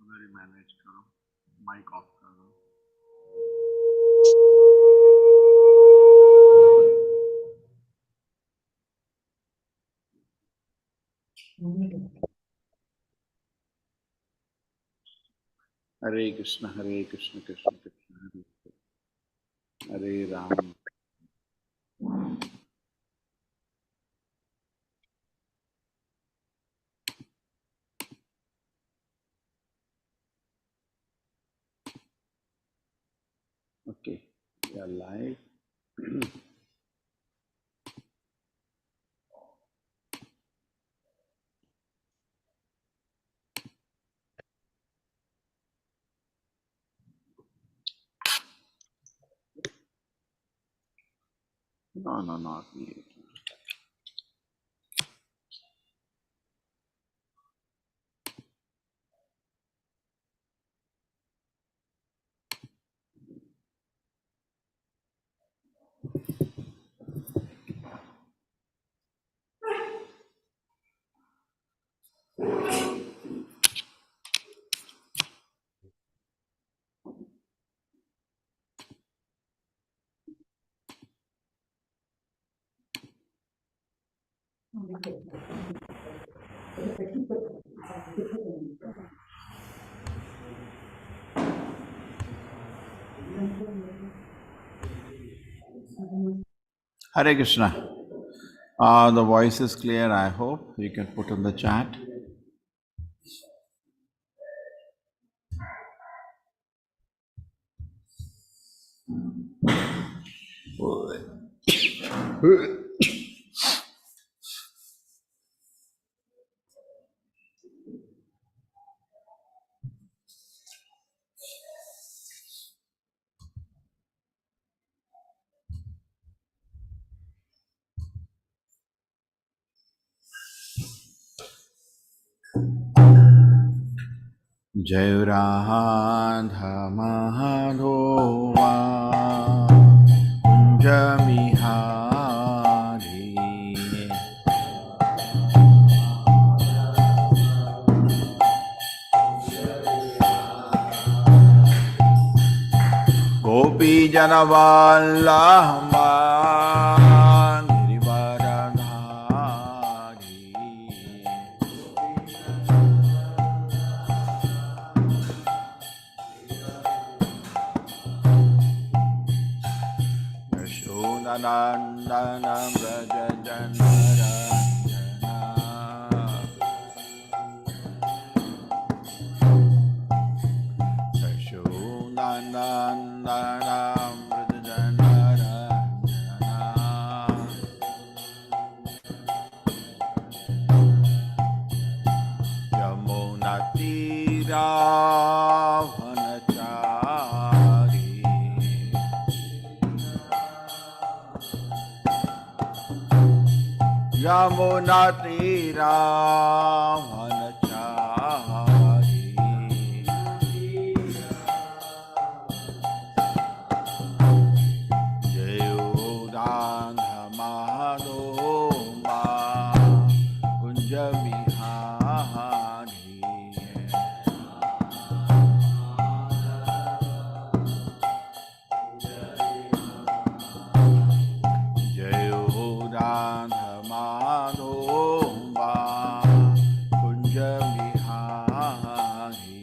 मेरी मैनेज करो, mic off करो। हरे Krishna Krishna Krishna Hare Hare Ram. Okay, we are live. No, not me. Hare Krishna. The voice is clear, I hope. You can put in the chat. Jai Radha Madhova Kunjamihari Gopi Janavallabha Nandana Braja Janaranjana Yashodanandana Braja Janaranjana Yamunatira Yamuna Tira Vanachari Jayodandha Madhoma Kunjamihari Jayodandha Madhova Kunjamihari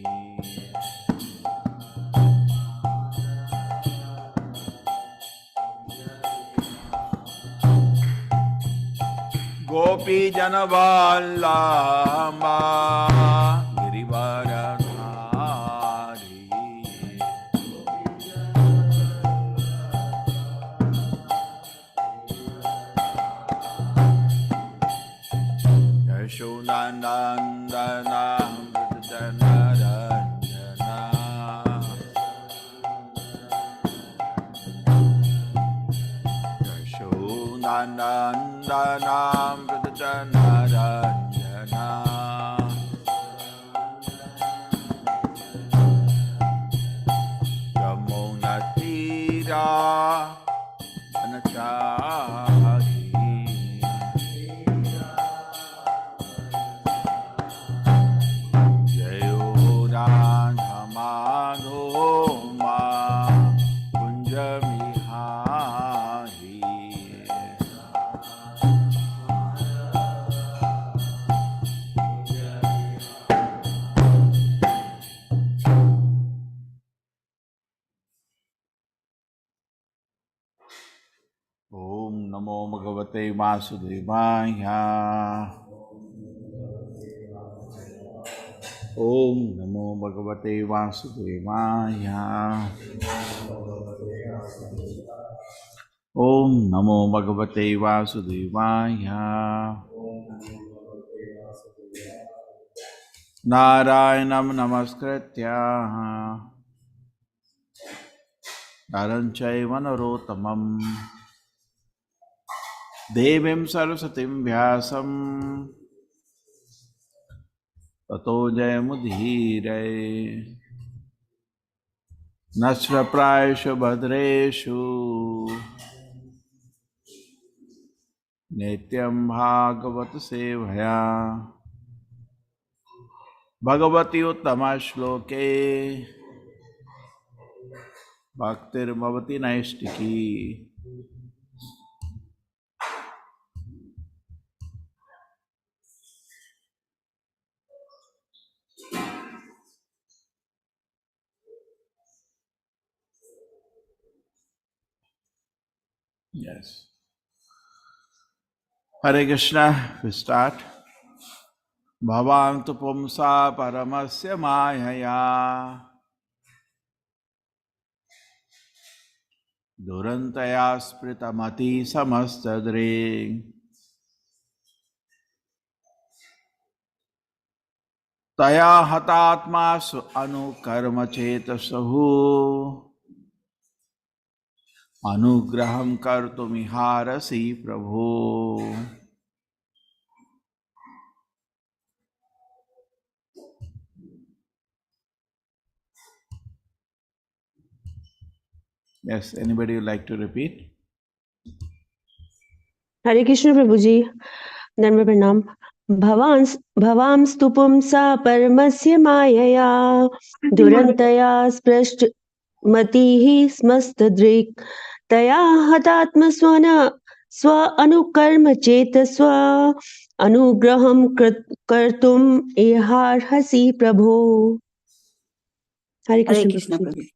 Gopi Janavallabha Girivaradhari Yashodanandana Janaranjana Yashodanandana Janaranjana Yamunatira Vanachari Om Namo Bhagavate Vasudevaya. Om Namo Bhagavate Vasudevaya. Om Namo Bhagavate Vasudevaya. Narayanam Namaskritya Naram Chaiva Narottamam Devim Saraswatim Vyasam Tato Jayamudhire Nasraprayashu Bhadreshu Nityam Bhagavat Sevaya Bhagavati Uttama Shloke Bhaktir Bhavati Naistiki. Yes. Hare Krishna, we start. Bhavantu pumsa paramasya mayaya durantaya spritamati samastadre taya hatatma su anukarma chetasahu anugraham kartumiharasi prabhu. Yes, anybody would like to repeat? Hare Krishna Prabhuji, Dharma Pranam. Bhavanstu pumsa paramasya mayaya durantaya sprasht matihi smastadrik taya hatatma swa anukarma chetaswa anugraham kartum iharhasi prabho. Hare Krishna Prabhuji.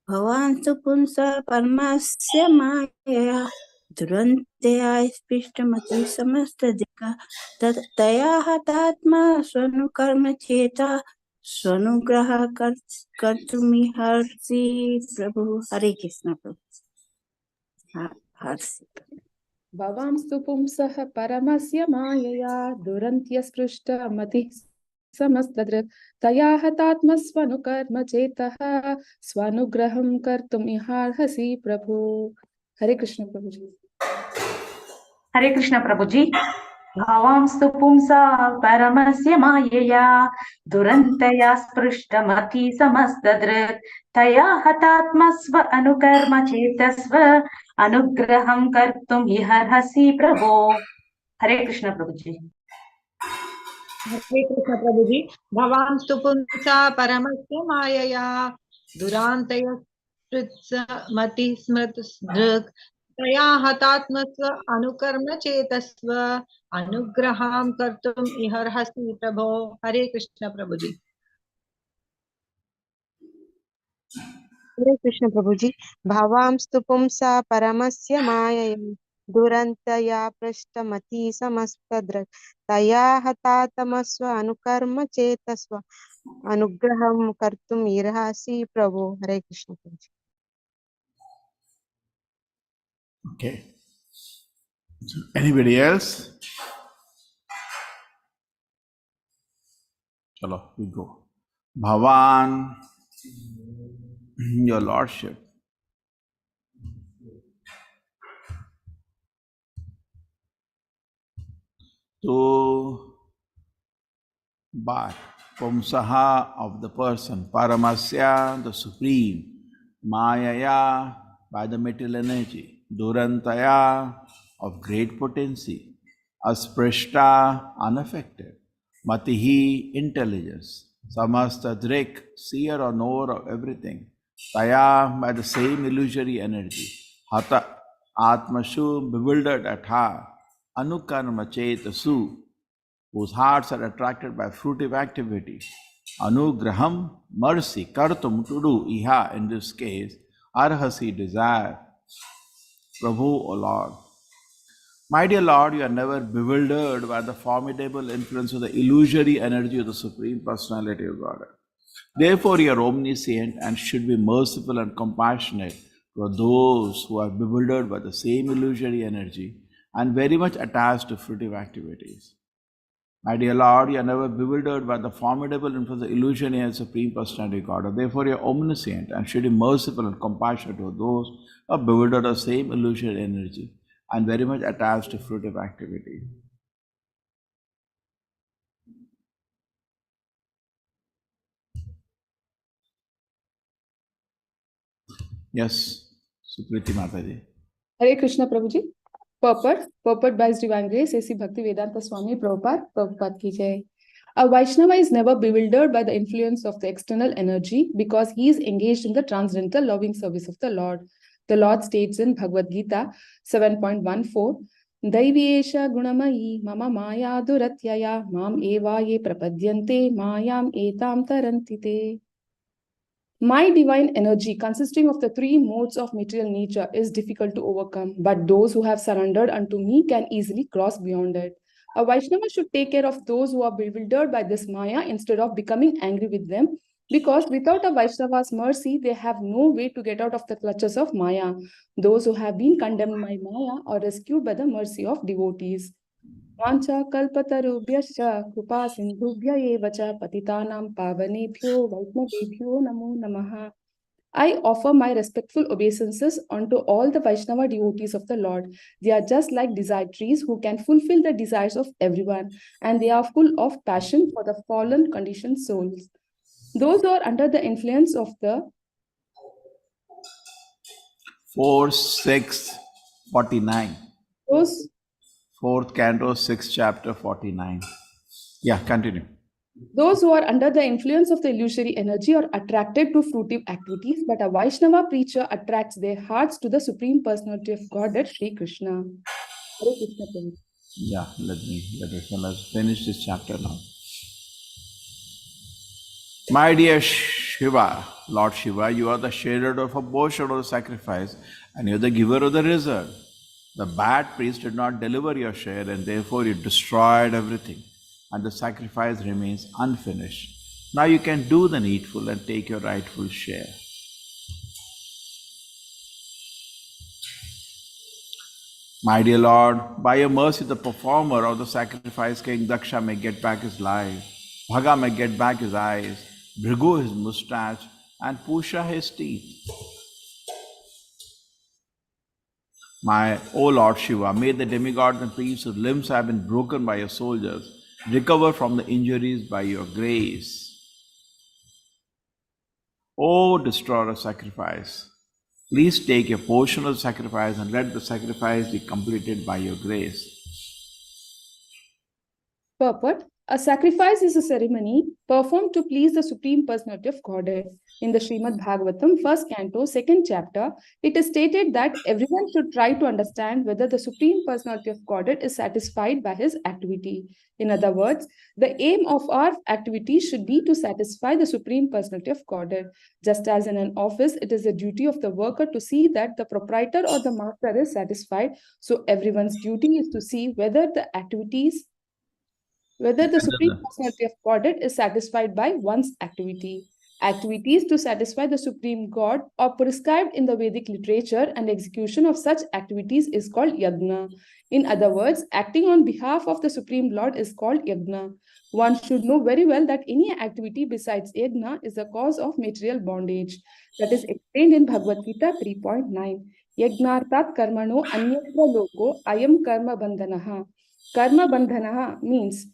Bhavantu punsa parmasya maya durantaya spishtamati samastadika taya hatatma swanukarma cheta swanugraha kartumiharsi prabhu. Hare Krishna Prabhu. Harsi. Bhavanstu pumsah paramasya mayaya durantya sprushta mati samastadrit taya hatatma svanukarma chetaha svanugraham kartum iharhasi prabhu. Hare Krishna Prabhuji. Hare Krishna Prabhuji. Bhavanstu pumsa paramasya mayaya durantaya sprishtamati samastadrit taya hatatma sva anukarma chetasva anugraham kartum iharhasi prabho. Hare Krishna Prabhuji. Hare Krishna Prabhuji. Bhavanstu punsa paramasya mayaya durantaya mati smrtasdruk taya hatatmasva anukarma chetasva anugraham kartum iharhasi prabho. Hare Krishna Prabhuji. Hare Krishna Prabhuji. Bhavanstu pumsa paramasya mayaya durantaya prashtamati samastadrak taya hatatamasva anukarma chetasva anugraham kartum irhasi prabhu. Hare Krishna Prabhuji. Okay. Anybody else? Chalo, we go. Bhavan, your lordship. To but Pumsaha of the person, Paramasya, the supreme, Mayaya, by the material energy, Durantaya, of great potency, Asprishta, unaffected, Matihi, intelligence, Samastadrik, seer or knower of everything, Taya, by the same illusory energy, Hata, Atmashu, bewildered at heart, Anukarma Chetasu, whose hearts are attracted by fruitive activity. Anugraham, mercy, kartum, to do, iha, in this case, arhasi, desire. Prabhu, O Lord. My dear Lord, you are never bewildered by the formidable influence of the illusory energy of the Supreme Personality of Godhead. Therefore, you are omniscient and should be merciful and compassionate for those who are bewildered by the same illusory energy and very much attached to fruitive activities. My dear Lord, you are never bewildered by the formidable influence of the illusory and Supreme Personality of Godhead. Therefore, you are omniscient and should be merciful and compassionate to those who are bewildered by the same illusory energy and very much attached to fruitive activity. Yes, Supriti Mataji. Hare Krishna Prabhuji. Purport by His Divine Grace, A.C. Bhaktivedanta Swami Prabhupada ki jai. A Vaishnava is never bewildered by the influence of the external energy because he is engaged in the transcendental loving service of the Lord. The Lord states in Bhagavad Gita 7.14, Daiviyesha gunamayi mama maya duratyaya mam eva ye prapadyante mayam etam tarantite. My divine energy, consisting of the three modes of material nature, is difficult to overcome, but those who have surrendered unto me can easily cross beyond it. A Vaishnava should take care of those who are bewildered by this Maya instead of becoming angry with them, because without a Vaishnava's mercy, they have no way to get out of the clutches of Maya. Those who have been condemned by Maya are rescued by the mercy of devotees. Vancha kalpatarubhyascha kripa sindhubhya eva cha patitanam pavanebhyo vaishnavebhyo namo namaha. I offer my respectful obeisances unto all the Vaishnava devotees of the Lord. They are just like desire trees who can fulfill the desires of everyone, and they are full of passion for the fallen conditioned souls. Those who are under the influence of the 4, 6, 49. those 4th canto, 6th chapter, 49. Yeah, continue. Those who are under the influence of the illusory energy are attracted to fruitive activities, but a Vaishnava preacher attracts their hearts to the Supreme Personality of Godhead, Sri Krishna. Hare Krishna Prabhu. Yeah, let's finish this chapter now. My dear Shiva, Lord Shiva, you are the sharer of a portion of the sacrifice and you are the giver of the result. The bad priest did not deliver your share and therefore you destroyed everything and the sacrifice remains unfinished. Now you can do the needful and take your rightful share. My dear Lord, by your mercy, the performer of the sacrifice, King Daksha, may get back his life, Bhaga may get back his eyes, Bhrigu his moustache, and Pusha his teeth. My, O Lord Shiva, may the demigods and priests whose limbs have been broken by your soldiers recover from the injuries by your grace. O destroyer of sacrifice, please take a portion of the sacrifice and let the sacrifice be completed by your grace. Purport. A sacrifice is a ceremony performed to please the Supreme Personality of Godhead. In the Srimad Bhagavatam, 1st canto, 2nd chapter, it is stated that everyone should try to understand whether the Supreme Personality of Godhead is satisfied by his activity. In other words, the aim of our activity should be to satisfy the Supreme Personality of Godhead. Just as in an office, it is the duty of the worker to see that the proprietor or the master is satisfied. So everyone's duty is to see whether the Supreme Personality of Godhead is satisfied by one's activity. Activities to satisfy the Supreme God are prescribed in the Vedic literature, and execution of such activities is called yagna. In other words, acting on behalf of the Supreme Lord is called yagna. One should know very well that any activity besides yagna is a cause of material bondage. That is explained in Bhagavad Gita 3.9. Yagnartat karmano anyatra loko ayam karma bandhanaha. Karma bandhanaha means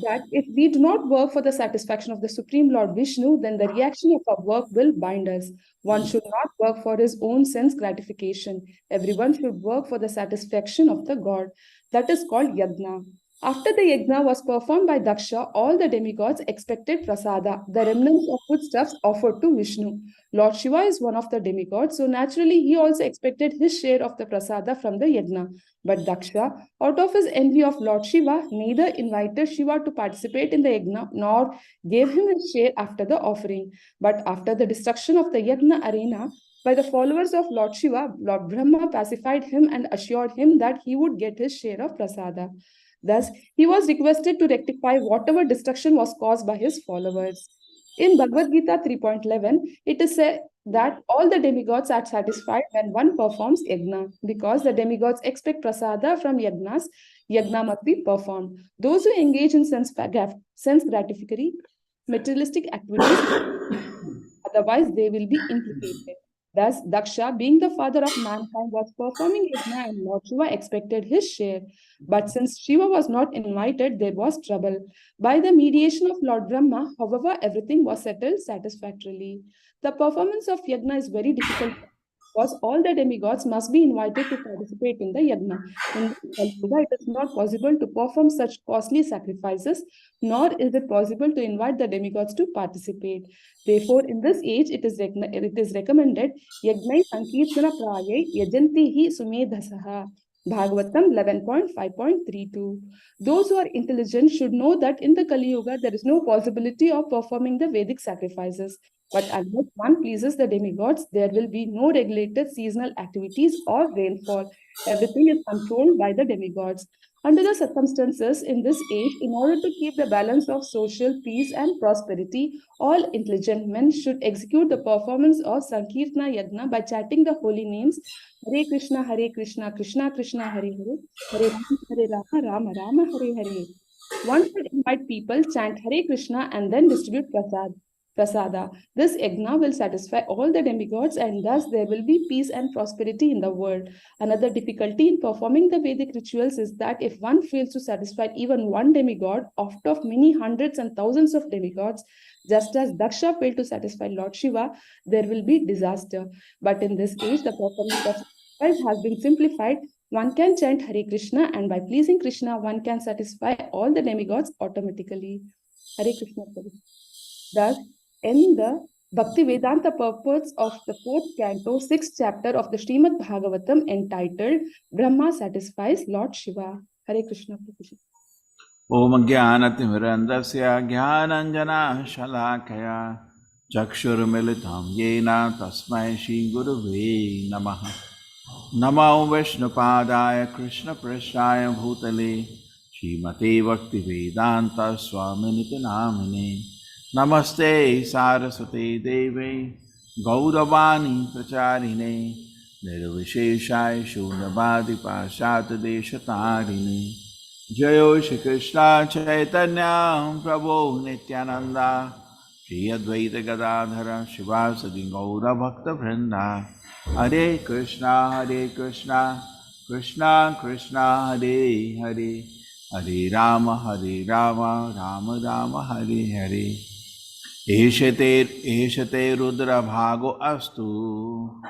that if we do not work for the satisfaction of the Supreme Lord Vishnu, then the reaction of our work will bind us. One should not work for his own sense gratification. Everyone should work for the satisfaction of the God. That is called yagna. After the yagna was performed by Daksha, all the demigods expected prasada, the remnants of foodstuffs offered to Vishnu. Lord Shiva is one of the demigods, so naturally he also expected his share of the prasada from the yagna. But Daksha, out of his envy of Lord Shiva, neither invited Shiva to participate in the yagna nor gave him his share after the offering. But after the destruction of the yagna arena, By the followers of Lord Shiva, Lord Brahma pacified him and assured him that he would get his share of prasada. Thus, he was requested to rectify whatever destruction was caused by his followers. In Bhagavad Gita 3.11, it is said that all the demigods are satisfied when one performs yajna, because the demigods expect prasada from yajnas. Yajna must be performed. Those who engage in sense gratificatory, materialistic activities, otherwise they will be implicated. Thus, Daksha, being the father of mankind, was performing yajna and Lord Shiva expected his share. But since Shiva was not invited, there was trouble. By the mediation of Lord Brahma, however, everything was settled satisfactorily. The performance of yajna is very difficult because all the demigods must be invited to participate in the yajna. In this Kali Yuga, it is not possible to perform such costly sacrifices, nor is it possible to invite the demigods to participate. Therefore, in this age, it is recommended Yagnai Sankirtana Prayai Yajantihi Sumedhasaha. Bhagavatam 11.5.32. Those who are intelligent should know that in the Kali Yuga, there is no possibility of performing the Vedic sacrifices. But unless one pleases the demigods, there will be no regulated seasonal activities or rainfall. Everything is controlled by the demigods. Under the circumstances in this age, in order to keep the balance of social peace and prosperity, all intelligent men should execute the performance of Sankirtana Yajna by chanting the holy names Hare Krishna, Krishna Krishna, Hare Hare, Hare Rama, Rama Rama, Hare Hare. One should invite people, chant Hare Krishna, and then distribute prasada. This yajna will satisfy all the demigods, and thus there will be peace and prosperity in the world. Another difficulty in performing the Vedic rituals is that if one fails to satisfy even one demigod out of many hundreds and thousands of demigods, just as Daksha failed to satisfy Lord Shiva, there will be disaster. But in this age, the performance of sacrifice has been simplified. One can chant Hare Krishna, and by pleasing Krishna, one can satisfy all the demigods automatically. Hare Krishna. Thus, in the Bhakti Vedanta purpose of the 4th canto, 6th chapter of the Srimad Bhagavatam entitled Brahma Satisfies Lord Shiva. Hare Krishna. Om Jnanatimirandasya Jnananjana Shalakaya Chakshurmilitam Yena Tasmai Shri Gurave Namaha Namo Vishnupadaya Krishna Prasthaya Bhutale Srimate Bhakti Vedanta Swaminiti Namine Namaste Saraswate Deve Gauravani Pracharine Nirvisheshaya Shunyavadi Pashat Deshatarine Jayo Shri Krishna Chaitanya Prabhu Nityananda Shri Advaita Gadadhara Shivasadi Gaura Bhakta Vrinda Hare Krishna Krishna Krishna Hare Hare Hare Rama Rama Rama Hare Hare Eshate Rudra Bhago Astu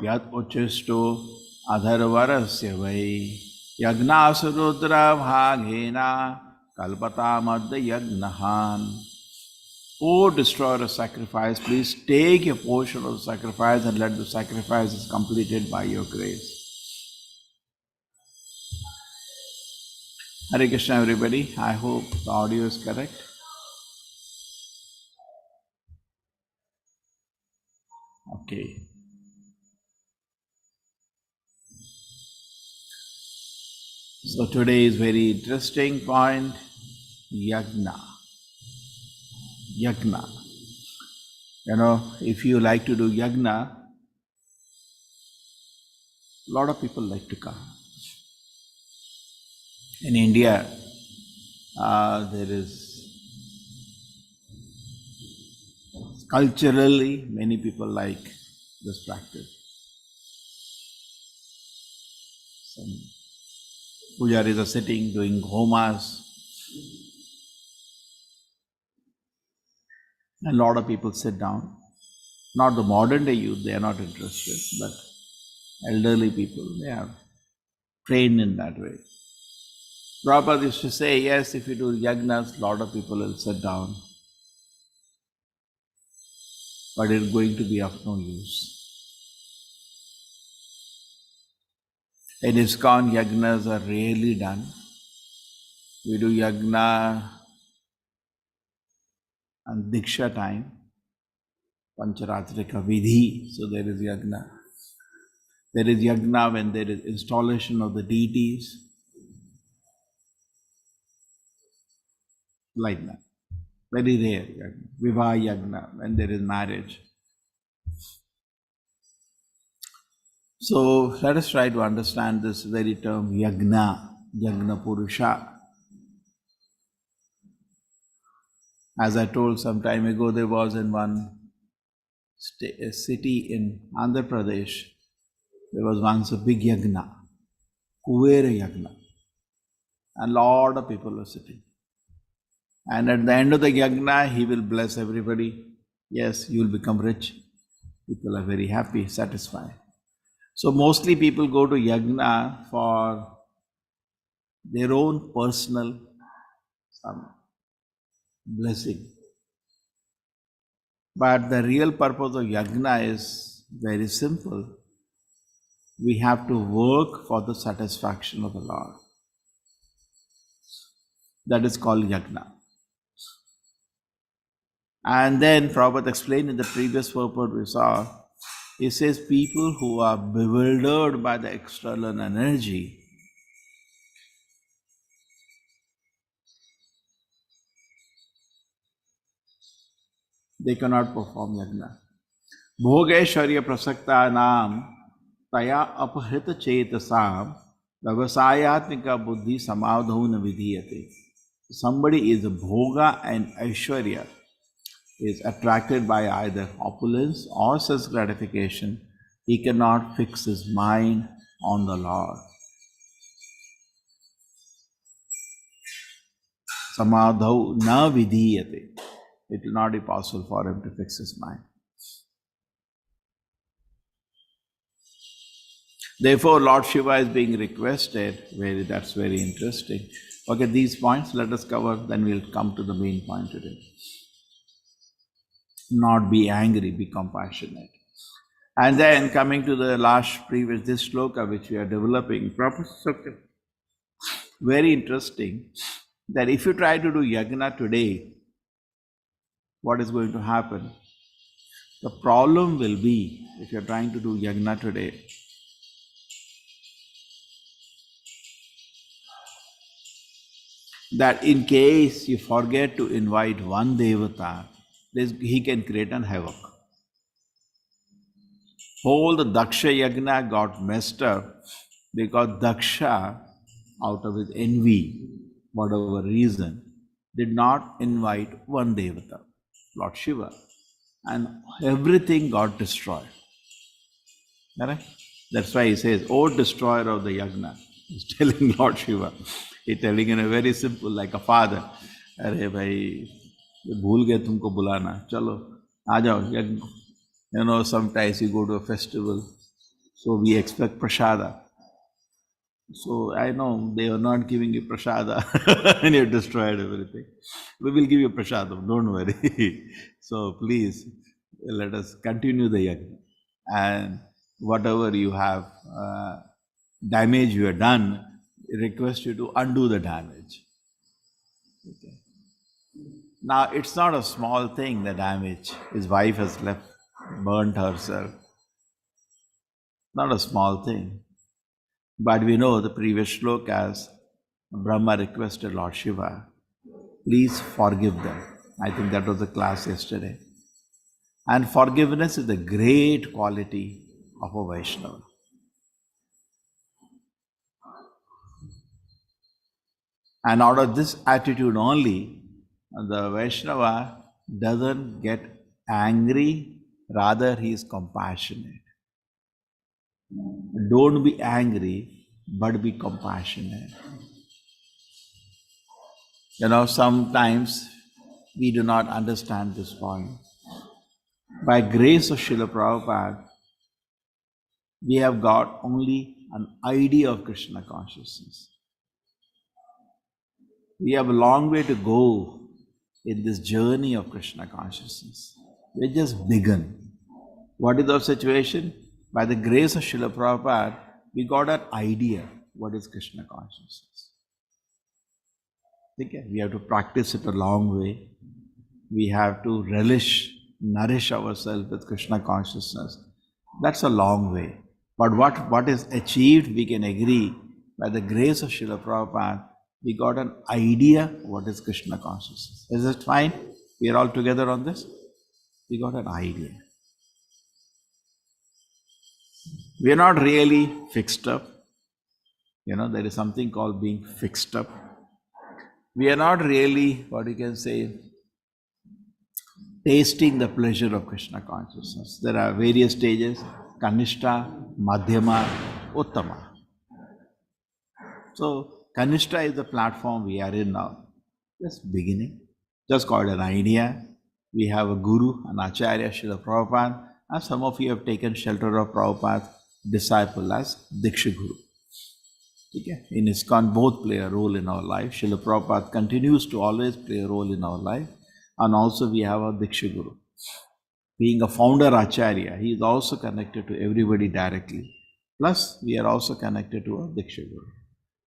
Yat Uchisto Adharvarasya Vai Yagnasu Rudra Bhagena Kalpata Madhya Yagnahan. O destroyer of sacrifice, please take a portion of the sacrifice and let the sacrifice is completed by your grace. Hare Krishna everybody, I hope the audio is correct. Okay. So today is very interesting point, Yagna. Yagna. You know, if you like to do Yagna, a lot of people like to come. In India, there is culturally many people like this practice. Some pujaris are sitting doing homas. And a lot of people sit down. Not the modern day youth, they are not interested, but elderly people, they are trained in that way. Prabhupada used to say, yes, if you do yagnas, a lot of people will sit down. But it's going to be of no use. In ISKCON, yagnas are rarely done. We do yagna and diksha time. Pancharatrika Vidhi. So there is yagna. There is yagna when there is installation of the deities, like that. Very rare yagna. Vivah yagna, when there is marriage. So let us try to understand this very term yagna, yagna purusha. As I told some time ago, there was in one city in Andhra Pradesh, there was once a big yagna, Kuvera yagna, and a lot of people were sitting. And at the end of the yagna, he will bless everybody. Yes, you will become rich. People are very happy, satisfied. So mostly people go to yagna for their own personal blessing. But the real purpose of yagna is very simple. We have to work for the satisfaction of the Lord. That is called yagna. And then Prabhupada explained in the previous purport we saw, he says people who are bewildered by the external energy, they cannot perform yagna. Bhogeshwarya prasakta nam taya aphrita chetasam vyavasayatmika buddhi samadhauna vidhiyate. Somebody is a bhoga and aishwarya, is attracted by either opulence or sense gratification, he cannot fix his mind on the Lord. Samadhau na vidhiyate. It will not be possible for him to fix his mind. Therefore, Lord Shiva is being requested, that's very interesting. Okay, these points let us cover, then we'll come to the main point today. Not be angry, be compassionate. And then coming to the this shloka which we are developing, very interesting, that if you try to do yagna today, what is going to happen? The problem will be, if you are trying to do yagna today, that in case you forget to invite one devata, he can create an havoc. Whole the Daksha Yagna got messed up because Daksha, out of his envy, whatever reason, did not invite one devata, Lord Shiva, and everything got destroyed. Correct? That's why he says, "O destroyer of the yagna," he's telling Lord Shiva. He's telling in a very simple, like a father, "Arey bhai, bhul gaye tumko bulana, chalo, aa jao yagna." You know, sometimes you go to a festival, so we expect prasada. So I know they are not giving you prasada and you've destroyed everything. We will give you prasada, don't worry. So please, let us continue the yagna. And whatever you have damage you have done, request you to undo the damage. Okay. Now, it's not a small thing, the damage. His wife has burnt herself. Not a small thing. But we know the previous shlokas, Brahma requested Lord Shiva, please forgive them. I think that was the class yesterday. And forgiveness is the great quality of a Vaishnava. And out of this attitude only, the Vaishnava doesn't get angry, rather he is compassionate. Don't be angry, but be compassionate. You know, sometimes we do not understand this point. By grace of Srila Prabhupada, we have got only an idea of Krishna consciousness. We have a long way to go in this journey of Krishna consciousness. We just begun. What is our situation? By the grace of Srila Prabhupada, we got an idea what is Krishna consciousness. Okay? We have to practice it a long way. We have to relish nourish ourselves with Krishna consciousness. That's a long way. But what is achieved, we can agree, by the grace of Srila Prabhupada, we got an idea what is Krishna consciousness. Is it fine? We are all together on this? We got an idea. We are not really fixed up. There is something called being fixed up. We are not really, what you can say, tasting the pleasure of Krishna consciousness. There are various stages: Kanishta, Madhyama, Uttama. So, Kanishta is the platform we are in now. Just beginning. Just called an idea. We have a guru, an acharya, Srila Prabhupada, and some of you have taken shelter of Prabhupada's disciple as Diksha Guru. Okay? In ISKCON, both play a role in our life. Srila Prabhupada continues to always play a role in our life. And also we have a Diksha Guru. Being a founder acharya, he is also connected to everybody directly. Plus, we are also connected to a Diksha Guru.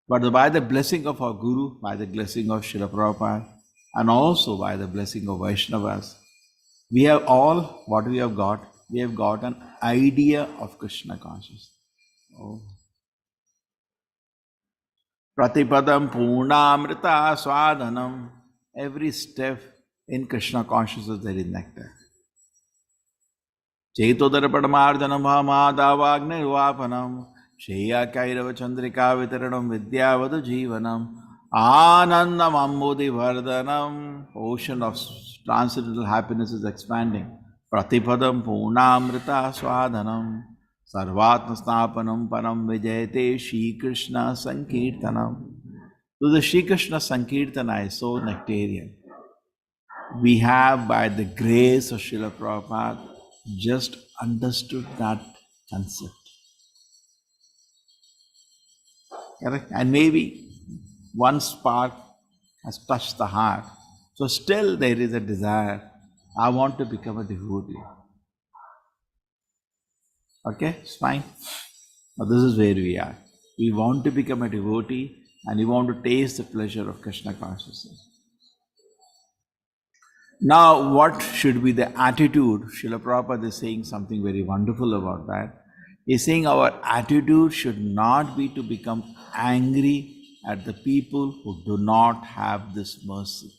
But by the blessing of our Guru, by the blessing of Srila Prabhupada, and also by the blessing of Vaishnavas, we have all what we have got. We have got an idea of Krishna consciousness. Oh. Pratipadam Purnamrita Swadanam. Every step in Krishna consciousness there is nectar. Chaitodara Padmarjanam Bhamadavagnirvapanam Shreya Kairava Chandrika Vitaranam Vidyavadu Jivanam Anandam Ambudi Vardhanam. Ocean of transcendental happiness is expanding. Pratipadam Purnamrita Swadanam Sarvatma Snapanam Param Vijayate Shri Krishna Sankirtanam. So the Shri Krishna Sankirtana is so nectarian. We have, by the grace of Srila Prabhupada, just understood that concept. Correct? And maybe one spark has touched the heart. So still there is a desire. I want to become a devotee. Okay, it's fine. Now this is where we are. We want to become a devotee and we want to taste the pleasure of Krishna consciousness. Now, what should be the attitude? Srila Prabhupada is saying something very wonderful about that. He's saying our attitude should not be to become angry at the people who do not have this mercy.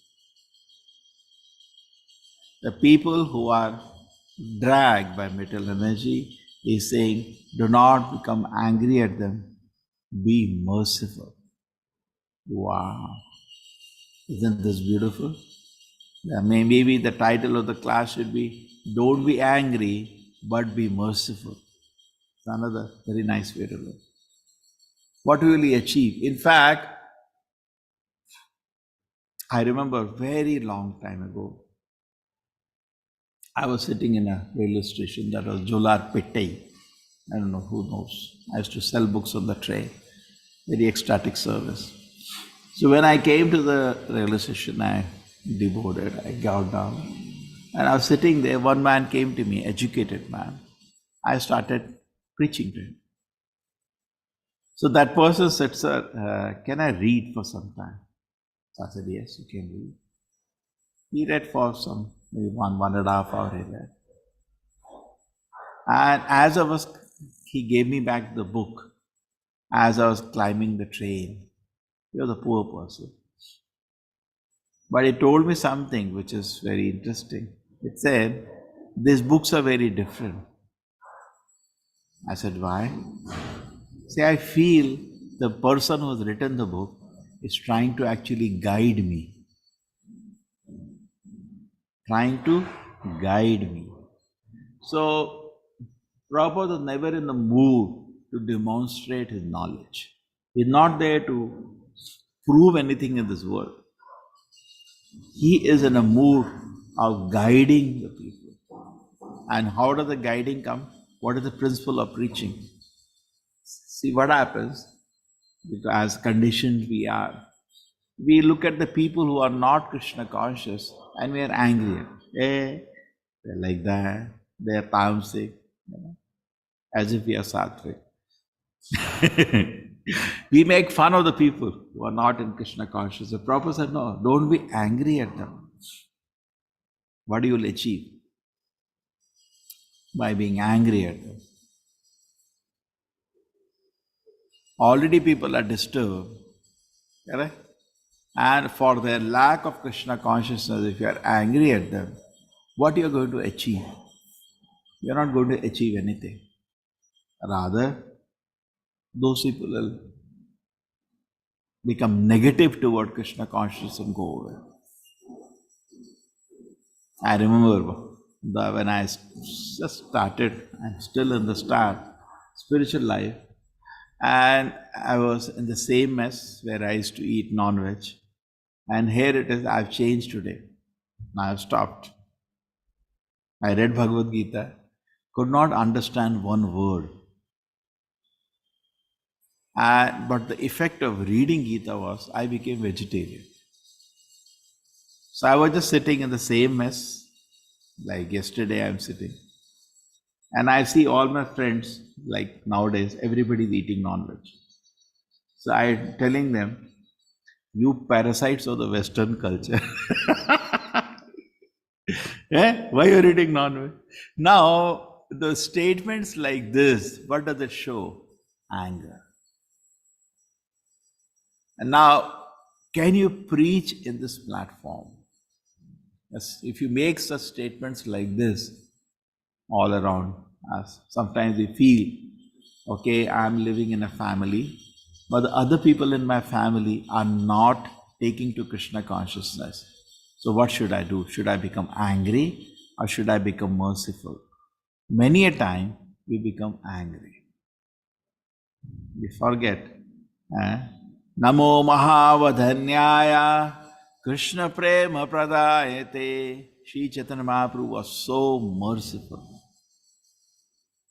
The people who are dragged by material energy, he's saying, do not become angry at them. Be merciful. Wow. Isn't this beautiful? Maybe the title of the class should be, don't be angry, but be merciful. It's another very nice way to look. What will he achieve? In fact, I remember a very long time ago, I was sitting in a railway station that was Jolar Pettai. I don't know, who knows. I used to sell books on the train. Very ecstatic service. So when I came to the railway station, I deboarded, I got down. And I was sitting there, one man came to me, educated man. I started preaching to him. So that person said, sir, can I read for some time? So I said, yes, you can read. He read for some, maybe 1.5 hours he read. And as he gave me back the book, as I was climbing the train. He was a poor person. But he told me something which is very interesting. It said, these books are very different. I said, why? See, I feel the person who has written the book is trying to actually guide me. Trying to guide me. So, Prabhupada was never in the mood to demonstrate his knowledge. He's not there to prove anything in this world. He is in a mood of guiding the people. And how does the guiding come? What is the principle of preaching? See what happens, because as conditioned we are. We look at the people who are not Krishna conscious and we are angry. Hey, they're like that, they're tamasic, as if we are sattvic. We make fun of the people who are not in Krishna consciousness. The Prabhupada said, no, don't be angry at them. What you will achieve? by being angry at them. Already people are disturbed, correct? And for their lack of Krishna consciousness, if you are angry at them, what you are going to achieve? You are not going to achieve anything. Rather, those people will become negative toward Krishna consciousness and go away. I remember when I just started, I'm still in the start, spiritual life, and I was in the same mess where I used to eat non-veg. And here it is, I've changed today. Now I've stopped. I read Bhagavad Gita, could not understand one word. But the effect of reading Gita was, I became vegetarian. So I was just sitting in the same mess, like yesterday I'm sitting. And I see all my friends, like nowadays, everybody's eating non-veg. So I'm telling them, you parasites of the Western culture. Why are you eating non-veg? Now, the statements like this, what does it show? Anger. And now, can you preach in this platform? Yes, if you make such statements like this all around us, sometimes we feel, okay, I'm living in a family, but the other people in my family are not taking to Krishna consciousness. So what should I do? Should I become angry or should I become merciful? Many a time we become angry. We forget. Namo Mahavadhanyaya Krishna Prema Pradayate. Sri Chaitanya Mahaprabhu was so merciful.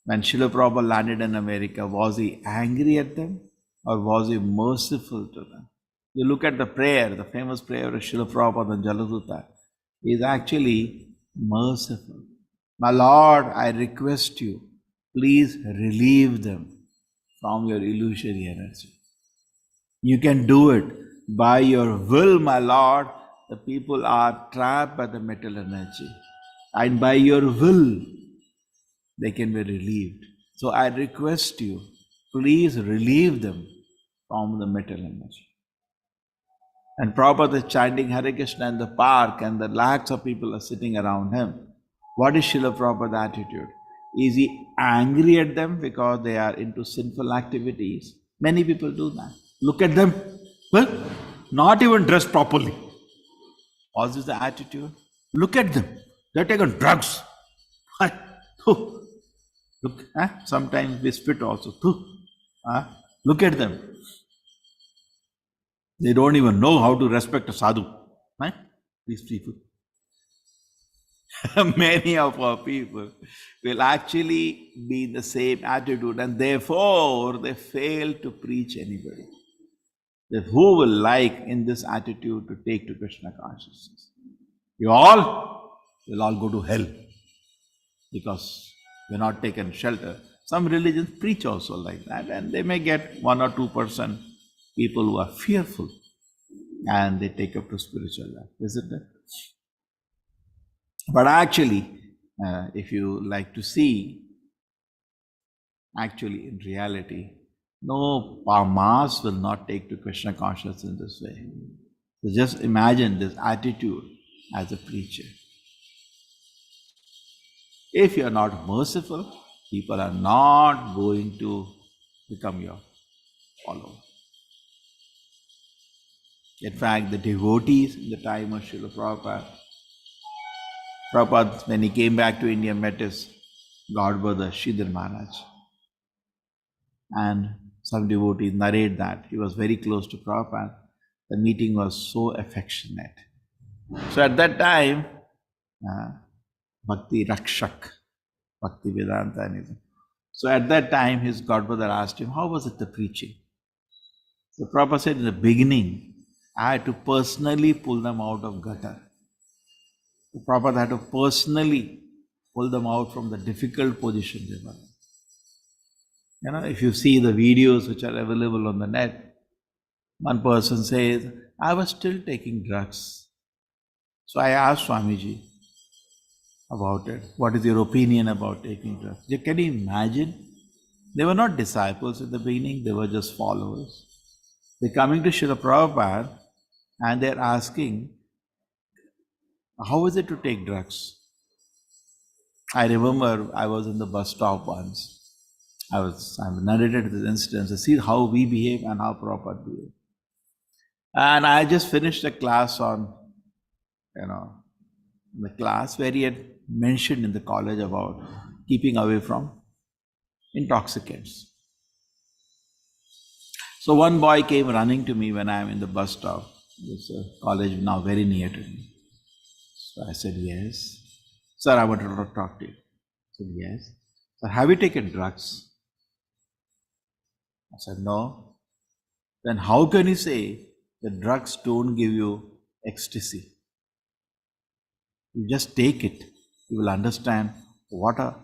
When Srila Prabhupada landed in America, was he angry at them or was he merciful to them? You look at the prayer, the famous prayer of Srila Prabhupada and Jaladutta, he is actually merciful. My Lord, I request you, please relieve them from your illusory energy. You can do it by your will, my Lord. The people are trapped by the metal energy. And by your will, they can be relieved. So I request you, please relieve them from the metal energy. And Prabhupada is chanting Hare Krishna in the park and the lakhs of people are sitting around him. What is Srila Prabhupada's attitude? Is he angry at them because they are into sinful activities? Many people do that. Look at them. Well, not even dressed properly. What is the attitude? Look at them. They're taking drugs. Look, sometimes we spit also. Look at them. They don't even know how to respect a sadhu. These people. Many of our people will actually be in the same attitude and therefore they fail to preach anybody. That who will like in this attitude to take to Krishna consciousness? You all will all go to hell because you're not taken shelter. Some religions preach also like that and they may get 1 or 2% people who are fearful and they take up to spiritual life, isn't it? But actually, if you like to see, actually in reality, no mass will not take to Krishna consciousness in this way. So just imagine this attitude as a preacher. If you are not merciful, people are not going to become your follower. In fact, the devotees in the time of Srila Prabhupada, when he came back to India, met his godbrother Sridhar Maharaj. And some devotees narrate that he was very close to Prabhupada. The meeting was so affectionate. So at that time, Bhakti Rakshak, Bhakti Vedanta. So at that time, his godbrother asked him, how was it the preaching? So Prabhupada said, in the beginning, I had to personally pull them out of gutter. The Prabhupada had to personally pull them out from the difficult position they were in. You know, if you see the videos which are available on the net, one person says, I was still taking drugs. So I asked Swamiji, about it. What is your opinion about taking drugs? Can you imagine? They were not disciples at the beginning, they were just followers. They're coming to Srila Prabhupada and they're asking, how is it to take drugs? I remember I was in the bus stop once. I've narrated this instance to see how we behave and how Prabhupada behave. And I just finished a class on, the class where he had mentioned in the college about keeping away from intoxicants. So one boy came running to me when I'm in the bus stop. There's a college now very near to me. So I said, yes. Sir, I want to talk to you. I said, yes. Sir, have you taken drugs? I said, no. Then how can you say that drugs don't give you ecstasy? You just take it. You will understand what a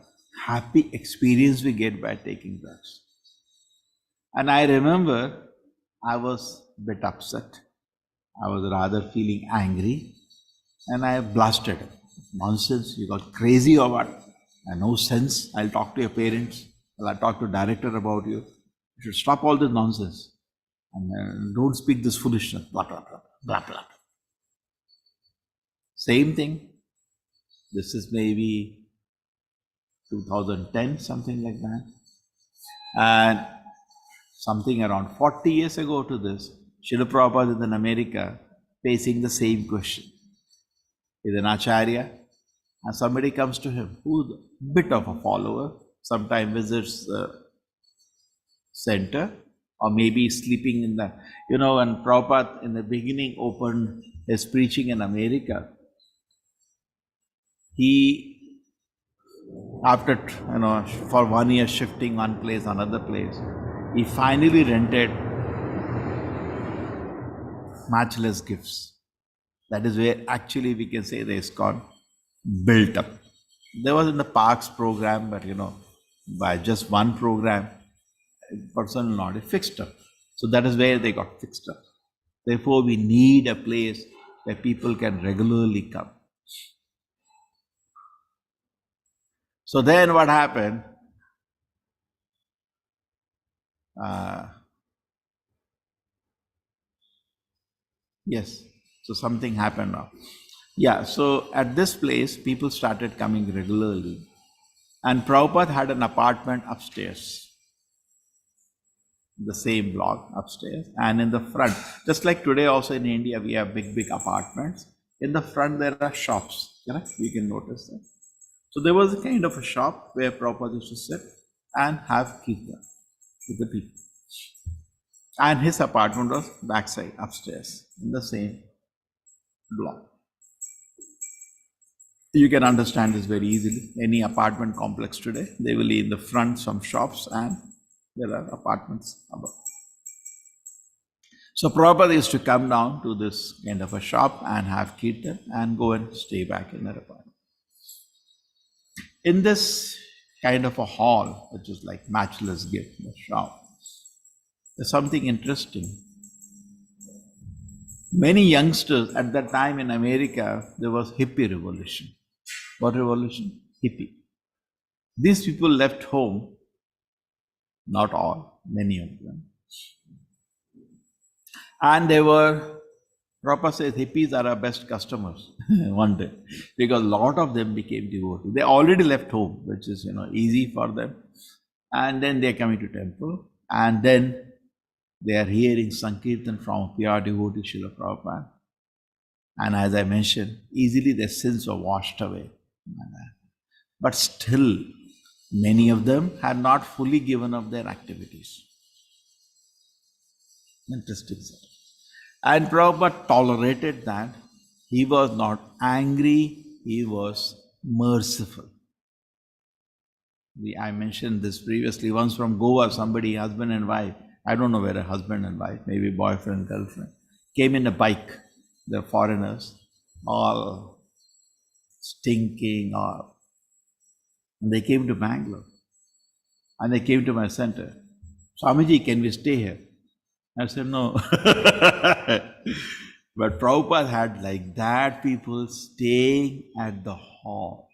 happy experience we get by taking drugs. And I remember I was a bit upset. I was rather feeling angry and I blasted him. Nonsense, you got crazy or what? No sense. I'll talk to your parents. I'll talk to director about you. You should stop all this nonsense. And don't speak this foolishness. Blah, blah, blah, blah, blah. Same thing. This is maybe 2010, something like that. And something around 40 years ago to this, Srila Prabhupada is in America facing the same question. He's an acharya, and somebody comes to him who's a bit of a follower, sometimes visits the center, or maybe sleeping in the, when Prabhupada in the beginning opened his preaching in America, he, after, for 1 year shifting one place, another place, he finally rented matchless gifts. That is where actually we can say the ISKCON built up. There was in the parks program, but by just one program, personal knowledge fixed up. So that is where they got fixed up. Therefore, we need a place where people can regularly come. So then what happened? Yes, so something happened now. Yeah, so at this place, people started coming regularly. And Prabhupada had an apartment upstairs, the same block upstairs. And in the front, just like today also in India, we have big, big apartments. In the front, there are shops. You can notice that. So there was a kind of a shop where Prabhupada used to sit and have kirtan with the people. And his apartment was backside, upstairs, in the same block. You can understand this very easily. Any apartment complex today, they will be in the front some shops and there are apartments above. So Prabhupada used to come down to this kind of a shop and have kirtan and go and stay back in their apartment. In this kind of a hall, which is like matchless gift, the shop, there's something interesting. Many youngsters at that time in America, there was hippie revolution. What revolution? Hippie. These people left home, not all, many of them. And they were, Prabhupada says, hippies are our best customers one day, because a lot of them became devotees. They already left home, which is, easy for them. And then they're coming to temple, and then they are hearing Sankirtan from a pure devotee, Srila Prabhupada. And as I mentioned, easily their sins were washed away. But still, many of them had not fully given up their activities. Interesting. And Prabhupada tolerated that. He was not angry, he was merciful. I mentioned this previously. Once from Goa, somebody, husband and wife, I don't know whether husband and wife, maybe boyfriend, girlfriend, came in a bike. The foreigners, all stinking, and they came to Bangalore. And they came to my center. Swamiji, can we stay here? I said, no. But Prabhupada had like that, people staying at the hall.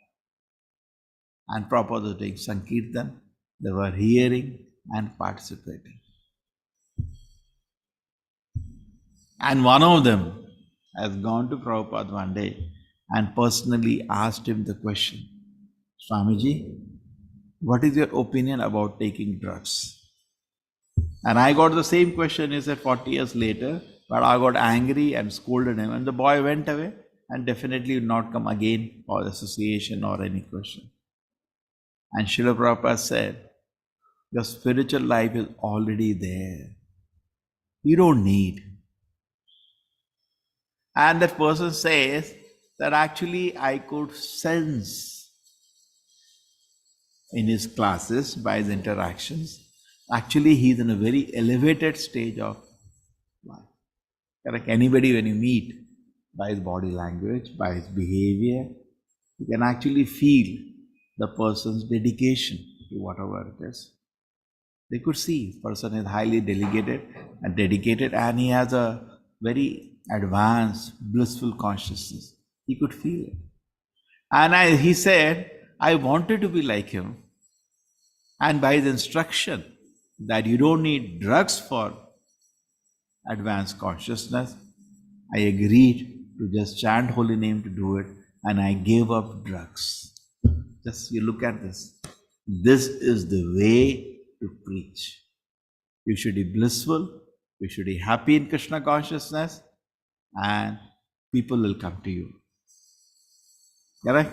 And Prabhupada was doing Sankirtan, they were hearing and participating. And one of them has gone to Prabhupada one day and personally asked him the question, Swamiji, what is your opinion about taking drugs? And I got the same question, he said, 40 years later, but I got angry and scolded him, and the boy went away and definitely would not come again for association or any question. And Srila Prabhupada said, your spiritual life is already there. You don't need. And that person says that actually I could sense in his classes, by his interactions, actually he's in a very elevated stage of life. Correct? Anybody when you meet, by his body language, by his behavior, you can actually feel the person's dedication to whatever it is. They could see person is highly dedicated and he has a very advanced, blissful consciousness. He could feel it. And he said, I wanted to be like him. And by his instruction that you don't need drugs for advanced consciousness, I agreed to just chant holy name to do it, and I gave up drugs. Just you look at this. This is the way to preach. You should be blissful, you should be happy in Krishna consciousness, and people will come to you. Correct?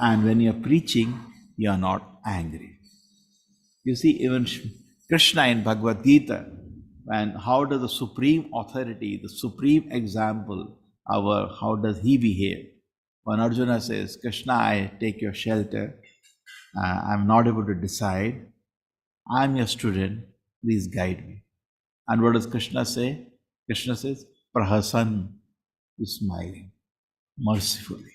And when you are preaching, you are not angry. You see, even Krishna in Bhagavad Gita, and how does the supreme authority, the supreme example, how does he behave? When Arjuna says, Krishna, I take your shelter, I'm not able to decide, I'm your student, please guide me. And what does Krishna say? Krishna says, Prahasan is smiling, mercifully.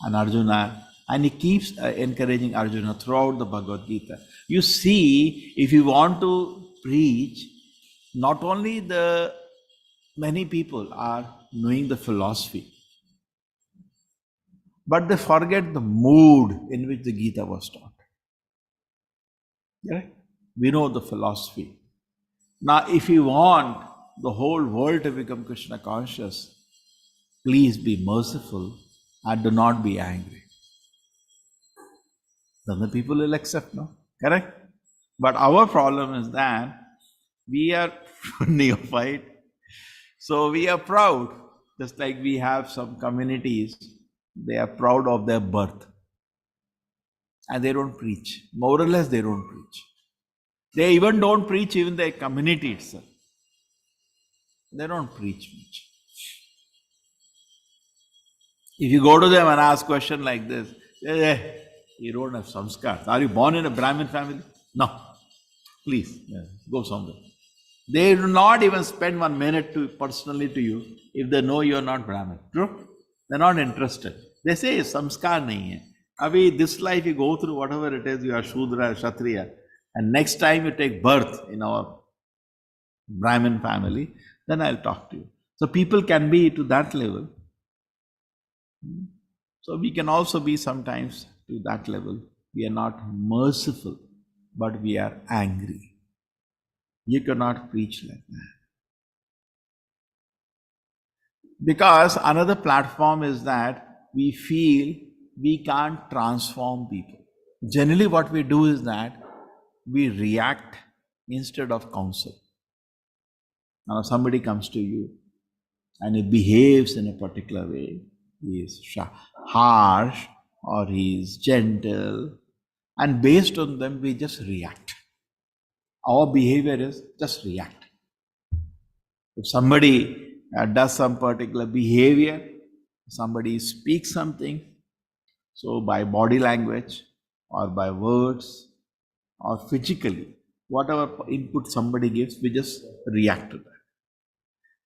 And Arjuna, and he keeps encouraging Arjuna throughout the Bhagavad Gita. You see, if you want to preach, not only the many people are knowing the philosophy, but they forget the mood in which the Gita was taught. Yeah? We know the philosophy. Now, if you want the whole world to become Krishna conscious, please be merciful and do not be angry. Then the people will accept, no? Correct? But our problem is that we are neophyte, so we are proud. Just like we have some communities, they are proud of their birth. And they don't preach. More or less, they don't preach. They even don't preach even their community itself. They don't preach much. If you go to them and ask a question like this, you don't have samskar. Are you born in a Brahmin family? No. Please, go somewhere. They do not even spend 1 minute personally to you if they know you are not Brahmin. True? They're not interested. They say, samskar nahi hai. Abhi, this life you go through whatever it is, you are Shudra, Kshatriya, and next time you take birth in our Brahmin family, then I'll talk to you. So people can be to that level. So we can also be sometimes to that level. We are not merciful, but we are angry. You cannot preach like that. Because another platform is that we feel we can't transform people. Generally what we do is that we react instead of counsel. Now somebody comes to you and he behaves in a particular way. He is harsh or he is gentle, and based on them we just react. Our behavior is just react. If somebody does some particular behavior, somebody speaks something, so by body language or by words or physically, whatever input somebody gives, we just react to that.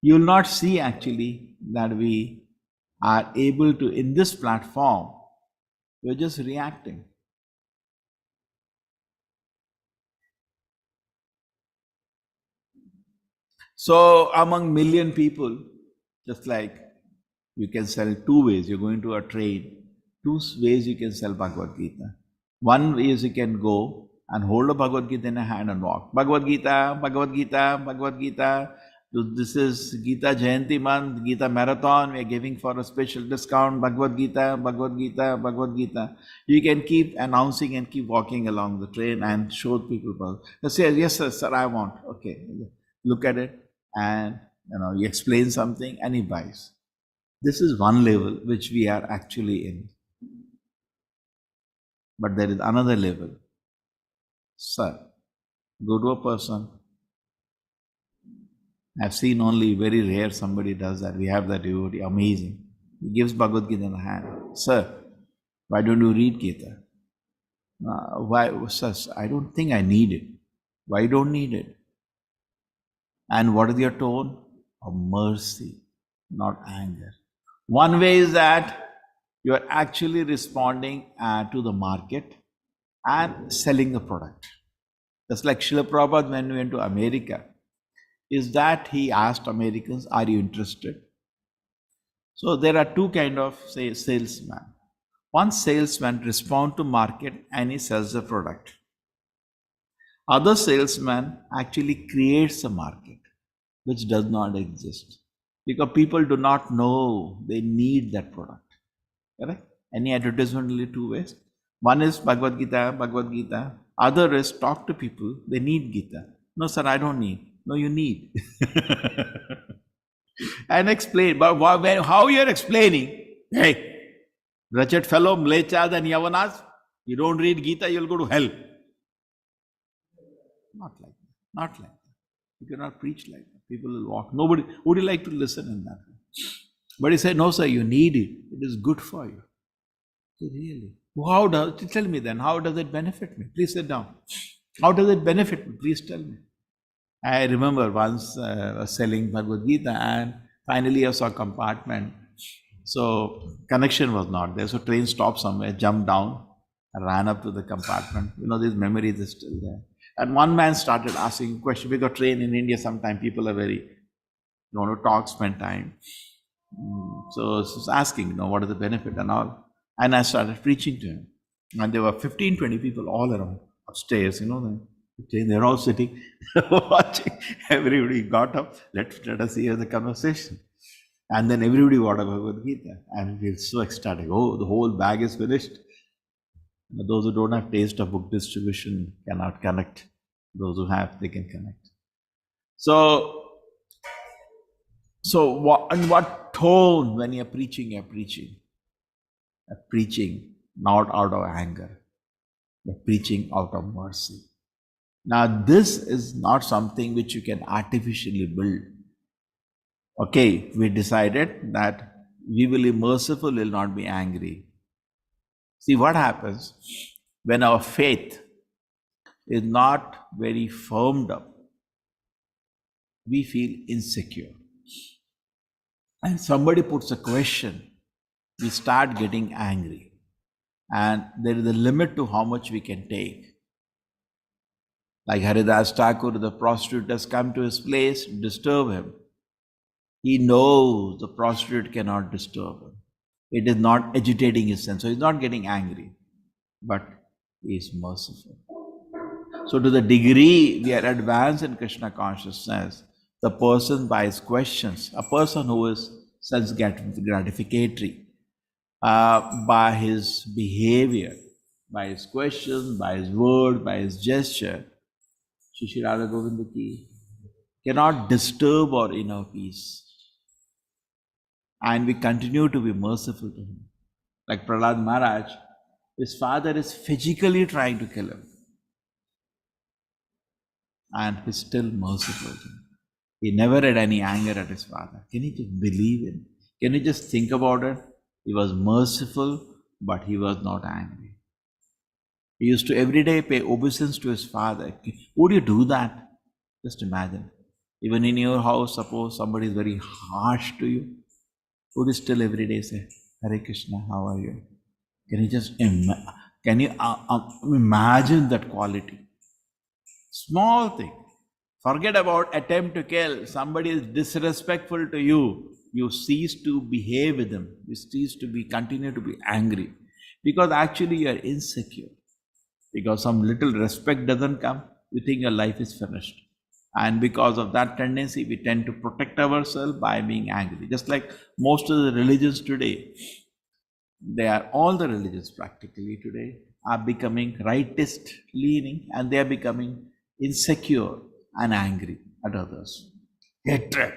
You will not see actually that we are able to, in this platform, we are just reacting. So among million people, just like you can sell two ways, you're going to a train, two ways you can sell Bhagavad Gita. One is you can go and hold a Bhagavad Gita in a hand and walk. Bhagavad Gita, Bhagavad Gita, Bhagavad Gita. This is Gita Jayanti month, Gita Marathon. We are giving for a special discount. Bhagavad Gita, Bhagavad Gita, Bhagavad Gita. You can keep announcing and keep walking along the train and show people. They say, yes, sir, I want. Okay, look at it and you explain something and he buys. This is one level which we are actually in. But there is another level. Sir, go to a person. I've seen only very rare somebody does that. We have that devotee, amazing. He gives Bhagavad Gita in the hand. Sir, why don't you read Gita? Why, sir, I don't think I need it. Why don't need it? And what is your tone? Of mercy, not anger. One way is that you are actually responding to the market and selling the product. Just like Srila Prabhupada when we went to America, is that he asked Americans, are you interested? So there are two kind of salesmen. One salesman responds to market and he sells the product. Other salesman actually creates a market which does not exist because people do not know they need that product. Correct? Any advertisement only two ways. One is Bhagavad Gita, Bhagavad Gita. Other is talk to people, they need Gita. No, sir, I don't need. No, you need. And explain. But how you are explaining? Hey, wretched fellow, mlechas and yavanas, you don't read Gita, you'll go to hell. Not like that. Not like that. You cannot preach like that. People will walk. Nobody would you like to listen in that way. But he said, no, sir, you need it. It is good for you. Said, really? How does tell me then? How does it benefit me? Please sit down. How does it benefit me? Please tell me. I remember once selling Bhagavad Gita and finally I saw a compartment. So connection was not there. So train stopped somewhere, jumped down, ran up to the compartment. These memories are still there. And one man started asking questions because train in India sometimes people are very, want to talk, spend time. So he was asking, what is the benefit and all. And I started preaching to him. And there were 15, 20 people all around upstairs, they're all sitting, watching. Everybody got up, let us hear the conversation. And then everybody got a Bhagavad Gita. And we were so ecstatic. Oh, the whole bag is finished. Those who don't have taste of book distribution cannot connect. Those who have, they can connect. So what tone when you're preaching, you're preaching not out of anger, you're preaching out of mercy. Now this is not something which you can artificially build. Okay, we decided that we will be merciful, will not be angry. See what happens when our faith is not very firmed up, we feel insecure. And somebody puts a question, we start getting angry. And there is a limit to how much we can take. Like Haridas Thakur, the prostitute has come to his place, disturb him. He knows the prostitute cannot disturb him. It is not agitating his sense, so he's not getting angry, but he is merciful. So to the degree we are advanced in Krishna consciousness, the person by his questions, a person who is self-gratificatory, by his behavior, by his questions, by his word, by his gesture, Shri Radha Govinda ki, cannot disturb our inner peace. And we continue to be merciful to him. Like Prahlad Maharaj, his father is physically trying to kill him. And he's still merciful to him. He never had any anger at his father. Can you just believe it? Can you just think about it? He was merciful, but he was not angry. He used to every day pay obeisance to his father. Would you do that? Just imagine. Even in your house, suppose somebody is very harsh to you, would you still every day say, Hare Krishna, how are you? Can you just imagine that quality? Small thing. Forget about attempt to kill. Somebody is disrespectful to you. You cease to behave with them. You cease to continue to be angry. Because actually you are insecure. Because some little respect doesn't come, you think your life is finished. And because of that tendency, we tend to protect ourselves by being angry. Just like most of the religions today, all the religions practically today are becoming rightist leaning, and they are becoming insecure and angry at others. Hatred.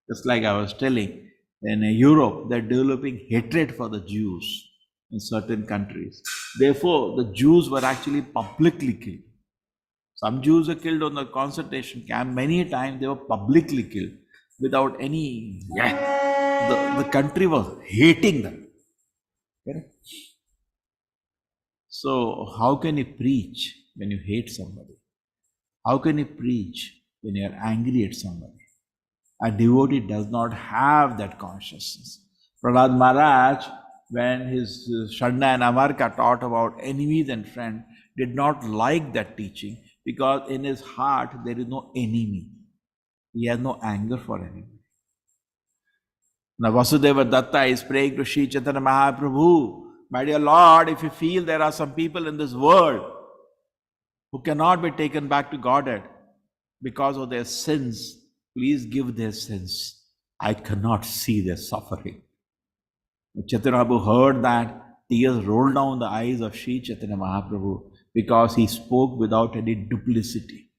Just like I was telling, in Europe, they're developing hatred for the Jews in certain countries. Therefore, the Jews were actually publicly killed. Some Jews were killed on the concentration camp. Many times they were publicly killed without any. The country was hating them. Correct? So, how can you preach when you hate somebody? How can you preach when you are angry at somebody? A devotee does not have that consciousness. Prahlad Maharaj, when his Shanda and Amarka taught about enemies and friends, did not like that teaching because in his heart there is no enemy. He has no anger for anyone. Now Vasudeva Datta is praying to Sri Chaitanya Mahaprabhu, my dear Lord, if you feel there are some people in this world who cannot be taken back to Godhead because of their sins, please give their sins. I cannot see their suffering. Chaitanya Mahaprabhu heard that, tears rolled down the eyes of Sri Chaitanya Mahaprabhu because he spoke without any duplicity.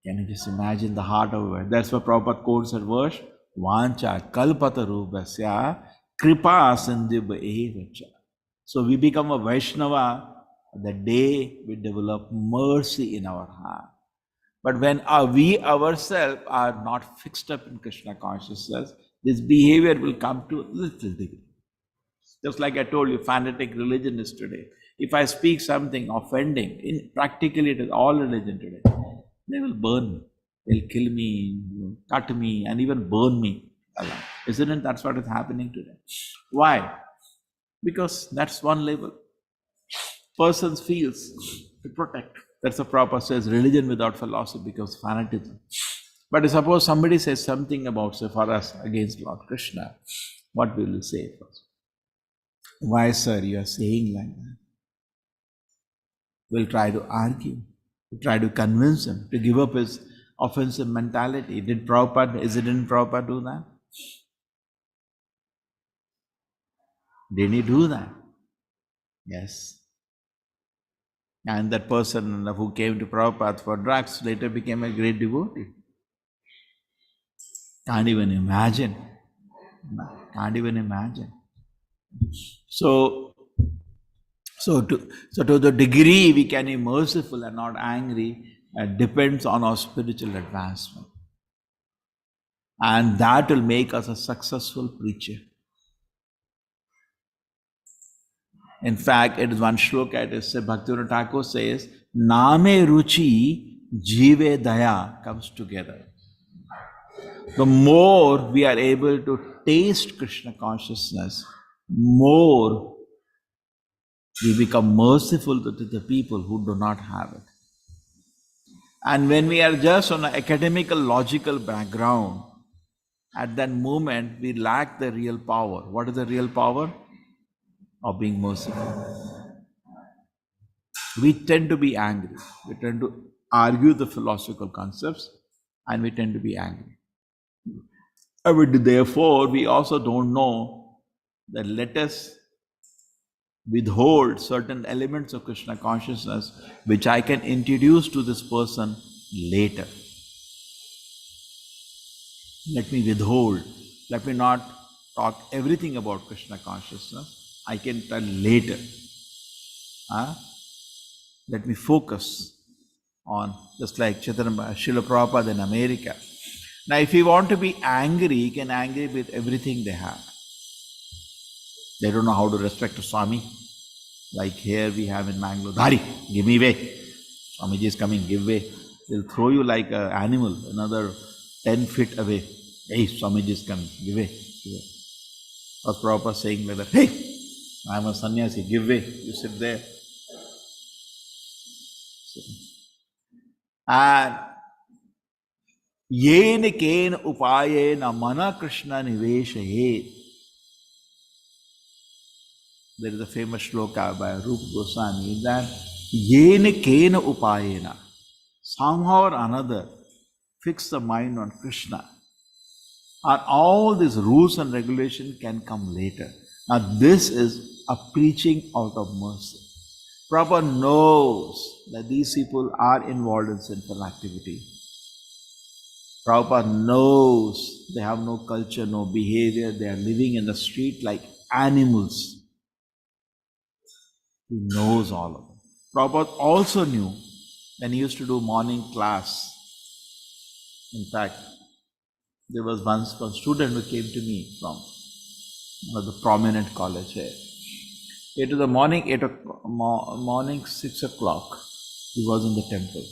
Can you just imagine the heart of it? That's why Prabhupada quotes that verse, Vancha kalpata rupasya kripa sindhibha evacha. So we become a Vaishnava the day we develop mercy in our heart. But when we ourselves are not fixed up in Krishna consciousness, this behavior will come to a little degree. Just like I told you, fanatic religion is today. If I speak something offending, practically it is all religion today, they will burn me. They'll kill me, cut me, and even burn me alive. Isn't it? That's what is happening today. Why? Because that's one level. Person feels to protect. That's the Prabhupada says, religion without philosophy becomes fanatism. But suppose somebody says something about, say, for us, against Lord Krishna, what will you say first? Why, sir, you are saying like that? We'll try to argue. We'll try to convince him to give up his offensive mentality. Didn't Prabhupada do that? Didn't he do that? Yes. And that person who came to Prabhupada for drugs later became a great devotee. Can't even imagine. Can't even imagine. So to the degree we can be merciful and not angry depends on our spiritual advancement. And that will make us a successful preacher. In fact, it is one shloka, it is Bhaktivinoda Thakur says, Name Ruchi Jive Daya comes together. The more we are able to taste Krishna consciousness, more we become merciful to the people who do not have it. And when we are just on an academical, logical background, at that moment we lack the real power. What is the real power? Of being merciful. We tend to be angry. We tend to argue the philosophical concepts and we tend to be angry. Therefore, we also don't know that let us withhold certain elements of Krishna consciousness which I can introduce to this person later. Let me withhold. Let me not talk everything about Krishna consciousness. I can tell later. Let me focus on, just like Srila Prabhupada in America. Now, if you want to be angry, you can angry with everything they have. They don't know how to respect a Swami. Like here we have in Mangalore, Dhari, give me way. Swamiji is coming, give way. They'll throw you like an animal, another 10 feet away. Hey, Swamiji is coming, give way, give way. Or Prabhupada saying like that, hey, I'm a sannyasi, give way, you sit there. And yen ken upayena mana Krishna niveshayet. There is a famous shloka by Rupa Goswami that yena kena upayena, somehow or another, fix the mind on Krishna. And all these rules and regulation can come later. Now this is a preaching out of mercy. Prabhupada knows that these people are involved in sinful activity. Prabhupada knows they have no culture, no behavior, they are living in the street like animals. He knows all of them. Prabhupada also knew when he used to do morning class. In fact, there was once one student who came to me from one of the prominent college here. It was the morning 6 o'clock. He was in the temple.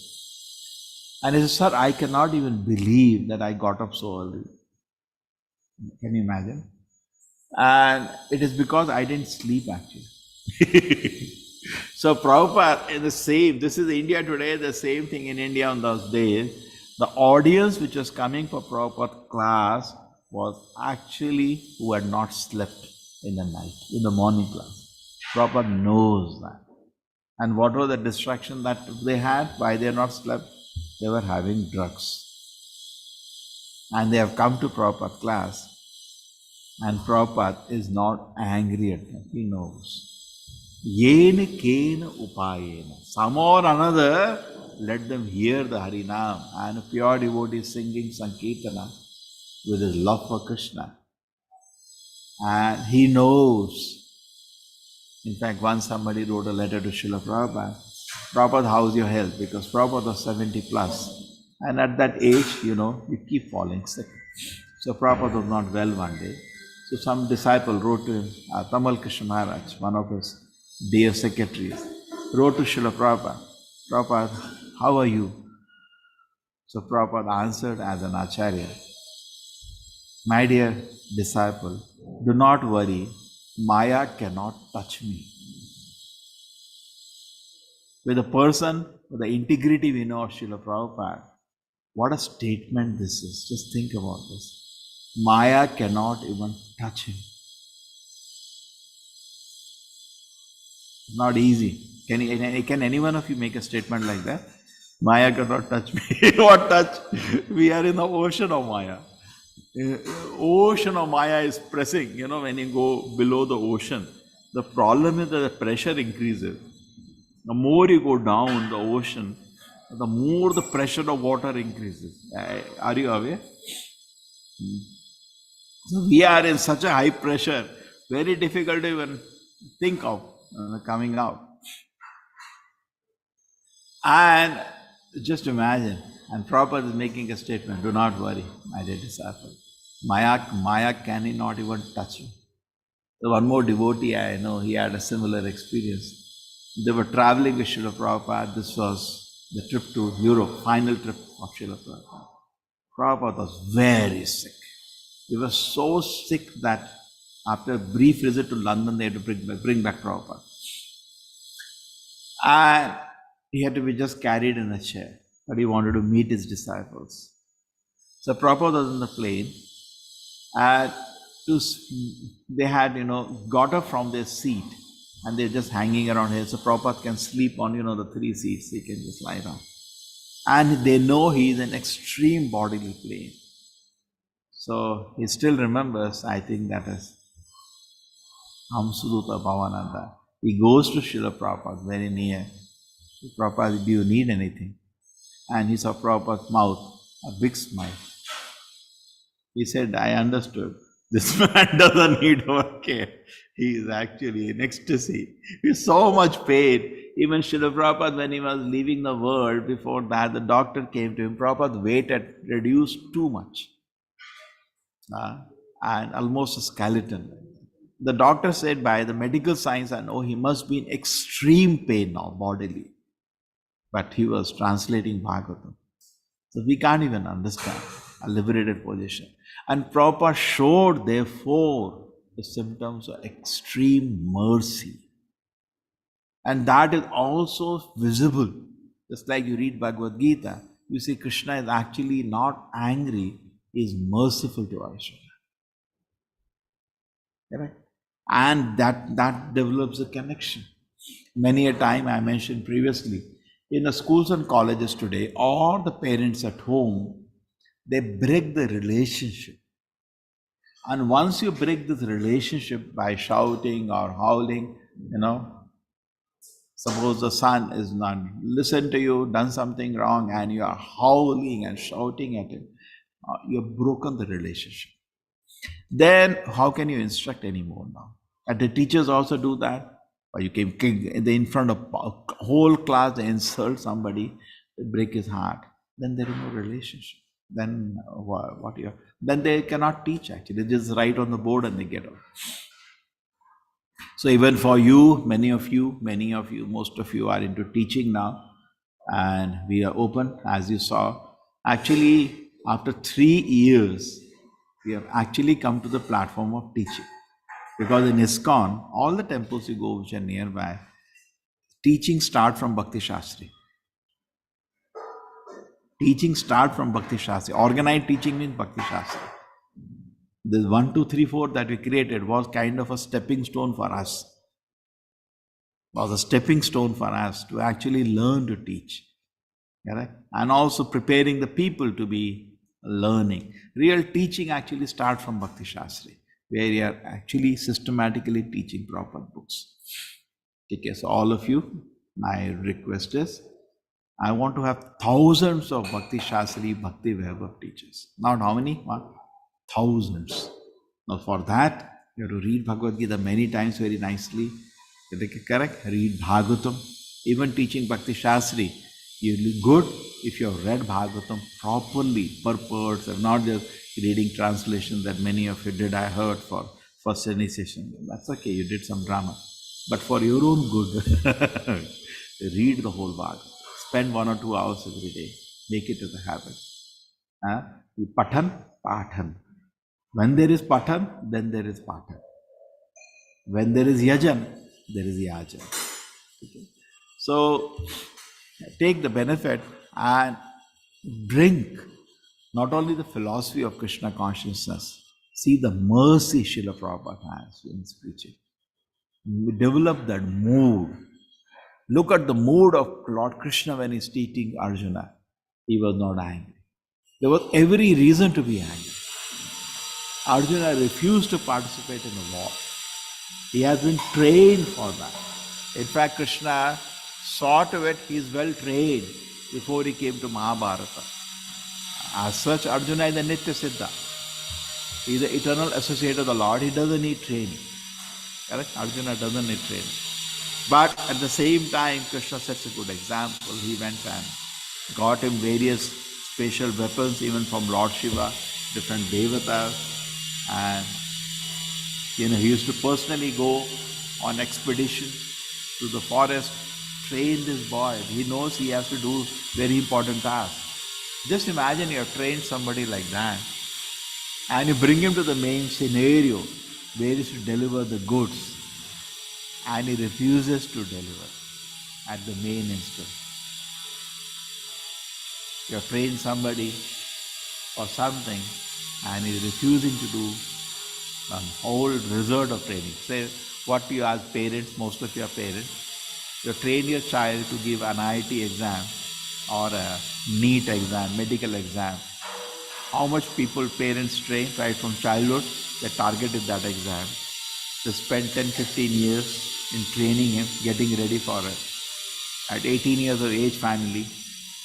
And he said, "Sir, I cannot even believe that I got up so early." Can you imagine? And it is because I didn't sleep actually. So Prabhupada is the same. This is India today, the same thing in India on those days. The audience which was coming for Prabhupada class was actually who had not slept in the night, in the morning class. Prabhupada knows that. And what was the distraction that they had? Why they had not slept? They were having drugs. And they have come to Prabhupada class. And Prabhupada is not angry at them. He knows. Yena kena upayena. Somehow or another, let them hear the Harinam. And a pure devotee singing Sankirtana with his love for Krishna. And he knows. In fact, once somebody wrote a letter to Srila Prabhupada. Prabhupada, how's your health? Because Prabhupada was 70 plus. And at that age, you keep falling sick. So Prabhupada was not well one day. So some disciple wrote to him, Tamal Krishna Maharaj, one of his dear secretaries, wrote to Srila Prabhupada, "Prabhupada, how are you?" So Prabhupada answered as an Acharya, "My dear disciple, do not worry, Maya cannot touch me." With a person with the integrity we know of Srila Prabhupada, what a statement this is. Just think about this. Maya cannot even touch him. Not easy. Can any one of you make a statement like that? Maya cannot touch me. What touch? We are in the ocean of Maya. Ocean of Maya is pressing. When you go below the ocean, the problem is that the pressure increases. The more you go down the ocean, the more the pressure of water increases. Are you aware? So we are in such a high pressure, very difficult to even think of coming out. And just imagine, and Prabhupada is making a statement, do not worry, my dear disciple. Maya cannot even touch you. So one more devotee I know, he had a similar experience. They were traveling with Srila Prabhupada. This was the trip to Europe, final trip of Srila Prabhupada. Prabhupada was very sick. He was so sick that after a brief visit to London, they had to bring back Prabhupada. And he had to be just carried in a chair, but he wanted to meet his disciples. So Prabhupada was in the plane, and they had, got up from their seat, and they're just hanging around here. So Prabhupada can sleep on, the 3 seats, he can just lie down. And they know he is in extreme bodily pain. So he still remembers, I think that is Hamsuduta Bhavananda. He goes to Srila Prabhupada very near. Prabhupada, do you need anything? And he saw Prabhupada's mouth, a big smile. He said, I understood. This man doesn't need our care. He is actually in ecstasy. With so much pain. Even Srila Prabhupada, when he was leaving the world, before that, the doctor came to him. Prabhupada's weight had reduced too much. And almost a skeleton. The doctor said, by the medical science, I know he must be in extreme pain now, bodily. But he was translating Bhagavatam. So we can't even understand a liberated position. And Prabhupada showed, therefore, the symptoms of extreme mercy. And that is also visible. Just like you read Bhagavad Gita, you see Krishna is actually not angry, he is merciful to Arjuna. Correct? And that develops a connection. Many a time I mentioned previously, in the schools and colleges today, all the parents at home, they break the relationship. And once you break this relationship by shouting or howling, suppose the son is not listened to you, done something wrong, and you are howling and shouting at him, you've broken the relationship. Then how can you instruct anymore now? And the teachers also do that. Or you can in front of a whole class, they insult somebody, they break his heart. Then there is no relationship. Then then they cannot teach actually. They just write on the board and they get off. So even for you, many of you, most of you are into teaching now, and we are open, as you saw. Actually, after 3 years, we have actually come to the platform of teaching. Because in ISKCON, all the temples you go which are nearby, teaching start from Bhakti Shastri. Teaching start from Bhakti Shastri. Organized teaching means Bhakti Shastri. This 1, 2, 3, 4 that we created was kind of a stepping stone for us. Was a stepping stone for us to actually learn to teach. Correct? And also preparing the people to be learning. Real teaching actually starts from Bhakti Shastri, where you are actually systematically teaching proper books. Okay, so all of you, my request is, I want to have thousands of Bhakti Shastri, Bhakti Vaibhav teachers. Not how many? Thousands. Now for that, you have to read Bhagavad Gita many times very nicely. Correct? Read Bhagavatam. Even teaching Bhakti Shastri, you'll be good if you have read Bhagavatam properly, purports, and not just reading translations that many of you did, I heard, for first initiation. That's okay, you did some drama. But for your own good, read the whole Bhagavatam. Spend 1 or 2 hours every day. Make it as a habit. Pathan, pathan. When there is pathan, then there is pathan. When there is yajan, there is yajan. Okay. So, take the benefit and drink not only the philosophy of Krishna consciousness, see the mercy Srila Prabhupada has in his preaching. Develop that mood. Look at the mood of Lord Krishna when he's teaching Arjuna. He was not angry. There was every reason to be angry. Arjuna refused to participate in the war. He has been trained for that. In fact, Krishna saw to it he is well trained before he came to Mahabharata. As such, Arjuna is a Nitya Siddha. He is the eternal associate of the Lord. He doesn't need training. Correct? Arjuna doesn't need training. But at the same time, Krishna sets a good example. He went and got him various special weapons, even from Lord Shiva, different devatas. And he used to personally go on expedition to the forest, train this boy. He knows he has to do very important tasks. Just imagine you have trained somebody like that, and you bring him to the main scenario where he should deliver the goods, and he refuses to deliver at the main instant. You have trained somebody for something, and he is refusing to do a whole resort of training. Say, what you as parents, most of you are parents, you train your child to give an IIT exam or a NEET exam, medical exam. How much parents train right from childhood, they targeted that exam. They spend 10, 15 years in training him, getting ready for it. At 18 years of age, finally,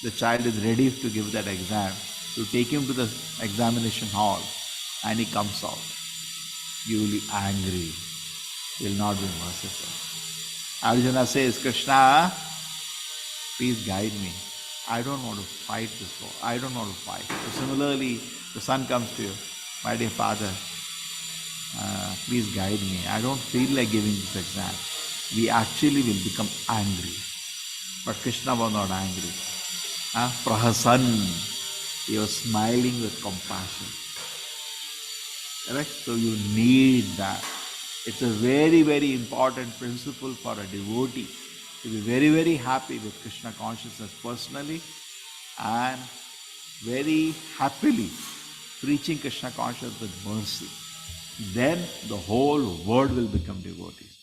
the child is ready to give that exam. You take him to the examination hall and he comes out. You will be angry. You will not be merciful. Arjuna says, Krishna, please guide me. I don't want to fight this war. I don't want to fight. So similarly, the son comes to you. My dear father, please guide me. I don't feel like giving this exam. We actually will become angry. But Krishna was not angry. Prahasan. He was smiling with compassion. Correct? So you need that. It's a very, very important principle for a devotee to be very, very happy with Krishna consciousness personally and very happily preaching Krishna consciousness with mercy. then the whole world will become devotees.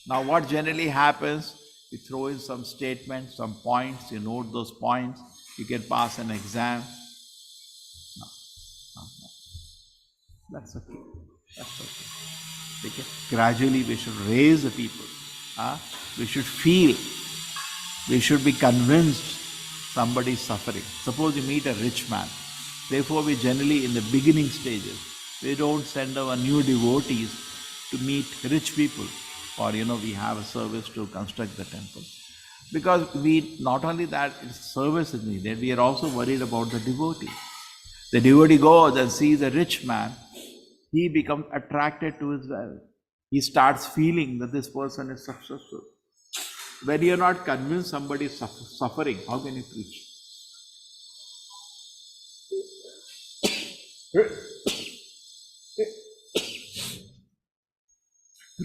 Now, what generally happens, you throw in some statements, some points, you note those points, you can pass an exam. No, no, no. That's okay. That's okay. Okay. Gradually, we should raise the people. We should feel, we should be convinced somebody is suffering. Suppose you meet a rich man. Therefore, we generally, in the beginning stages, we don't send our new devotees to meet rich people, or we have a service to construct the temple. Because we, not only that, service is needed, we are also worried about the devotee. The devotee goes and sees a rich man, he becomes attracted to his wealth. He starts feeling that this person is successful. When you are not convinced somebody is suffering, how can you preach?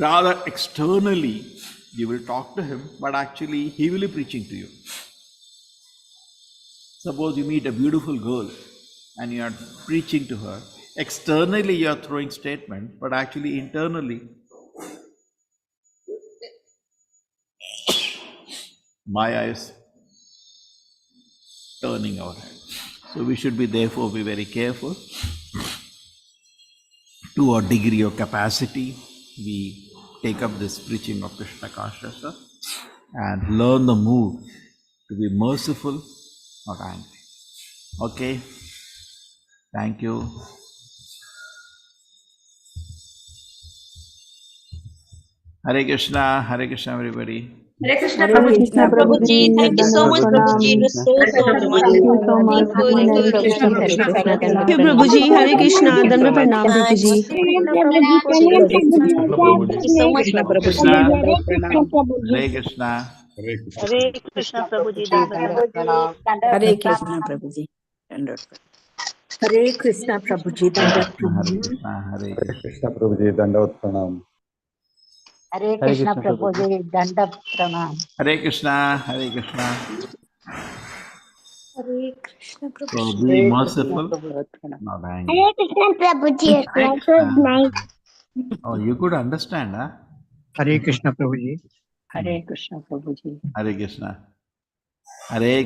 Rather, externally, you will talk to him, but actually, he will be preaching to you. Suppose you meet a beautiful girl and you are preaching to her. Externally, you are throwing statements, but actually, internally, Maya is turning our head. So we should be therefore be very careful. To a degree of capacity, we take up this preaching of Krishna consciousness and learn the mood to be merciful, not angry. Okay? Thank you. Hare Krishna everybody. Hare Krishna, Hare Prabhuji. Krishna Prabhuji, Thank you so much, Prabhuji. It was so much. Thank you so much. Very Hare good. Krishna, Hare Krishna. Thank you, Thank Prabhuji. Hare Krishna. Danda pranam, Thanks. Prabhuji. Thank you so much, Hare Prabhuji. Krishna, Hare Krishna. Hare Krishna, Prabhuji. Hare Krishna, Prabhuji. Hare Krishna Prabhuji Dandat Hare Pranam. Krishna, Hare Hare Krishna. Krishna Prabhuji, Dandavat Pranam. Hare Krishna Prabhuji Dandat Pranam. Hare Krishna, Hare Krishna. Hare Krishna So Prabhuji. be Hare Krishna merciful, Prabhuji. not angry. Hare Krishna. Oh, you could understand, huh? Hare Krishna Prabhuji. Hare Krishna Prabhuji. Hare Krishna. Hare